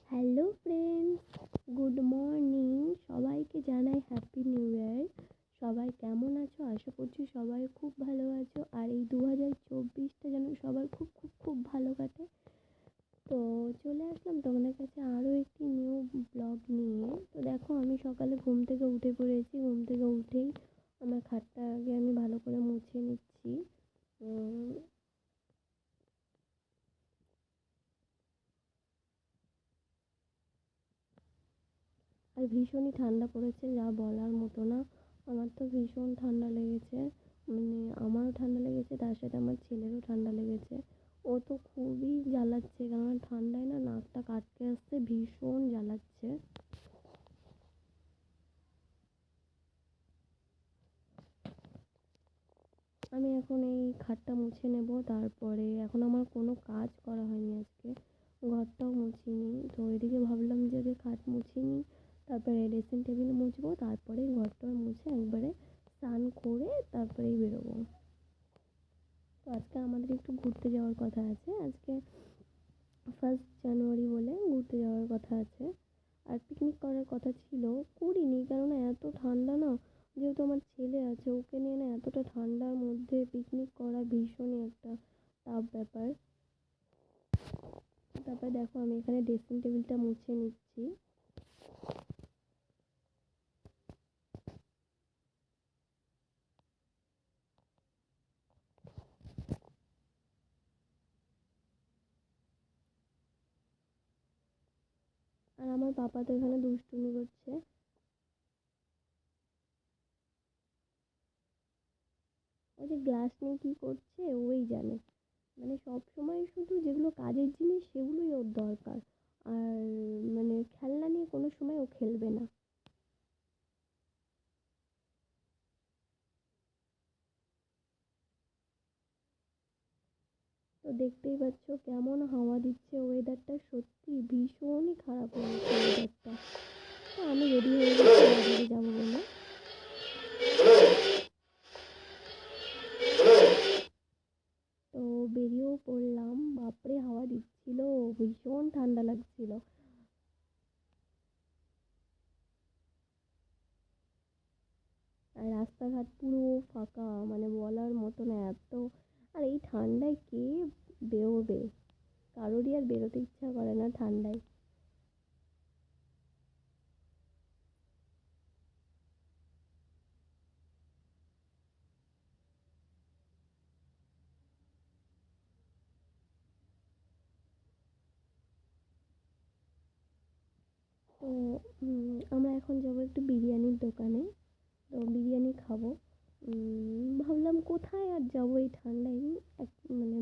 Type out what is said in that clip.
Hello friends, good morning. সবাইকে জানাই happy new year. সবাই কেমন আছো? আশা করছি সবাই খুব ভালো আছো। আর এই 2024টা যেন সবার খুব খুব খুব ভালো কাটে। তো চলে আসলাম তোমাদের কাছে আরও একটি নিউ ব্লগ নিয়ে। তো দেখো, আমি সকালে ঘুম থেকে উঠে পড়েছি। ঘুম থেকে উঠেই আমার খাটটা আগে আমি ভালো করে মুছে নিচ্ছি। আর ভীষণই ঠান্ডা পড়েছে, যা বলার মতো না। আমার তো ভীষণ ঠান্ডা লেগেছে, মানে আমারও ঠান্ডা লেগেছে, তার সাথে আমার ছেলেরও ঠান্ডা লেগেছে। ও তো খুবই জ্বালাচ্ছে, কারণ ঠান্ডায় না নাকটা কাটকে আসছে, ভীষণ জ্বালাচ্ছে। আমি এখন এই খাটটা মুছে নেব, তারপরে এখন আমার কোনো কাজ করা হয়নি আজকে, ঘরটাও মুছিনি। তো এদিকে ভাবলাম যে আগে খাট মুছে নিই, তারপরে ড্রেসিং টেবিল মুছবো, তারপরে ঘরটা মুছে একবারে স্নান করে তারপরেই বেরোবো। তো আজকে আমাদের একটু ঘুরতে যাওয়ার কথা আছে। আজকে 1 জানুয়ারি বলে ঘুরতে যাওয়ার কথা আছে। আর পিকনিক করার কথা ছিল, করিনি, কেননা এত ঠান্ডা না। যেহেতু আমার ছেলে আছে, ওকে নিয়ে না এতটা ঠান্ডার মধ্যে পিকনিক করা ভীষণই একটা টাফ ব্যাপার। তারপরে দেখো, আমি এখানে ড্রেসিং টেবিলটা মুছে নিচ্ছি। আর আমার পাপা তো এখানে দুষ্টুমি করছে। ওই যে গ্লাস নিয়ে কি করছে ওই জানে। মানে সব সময় শুধু যেগুলো কাজের জিনিস সেগুলোই ওর দরকার। আর মানে খেলনা নিয়ে কোনো সময় ও খেলবে না। তো দেখতেই পাচ্ছ কেমন হাওয়া দিচ্ছে, ওয়েদারটা সত্যি ভীষণই খারাপ হয়েছে ওয়েদারটা। তো আমি রেডি হয়ে গেছি বাজারে যাবো বলে। তো বেরিয়েও পড়লাম, বাপরে হাওয়া দিচ্ছিল, ভীষণ ঠান্ডা লাগছিল। আর রাস্তাঘাট পুরো ফাঁকা, মানে বলার মতো না এত। আর এই ঠান্ডায় কে বেরোবে? কারোরই আর বেরোতে ইচ্ছা করে না ঠান্ডায়। তো আমরা এখন যাবো একটু বিরিয়ানির দোকানে। তো বিরিয়ানি খাবো। ভাবলাম কোথায় আর যাবো এই ঠান্ডায়, এক মানে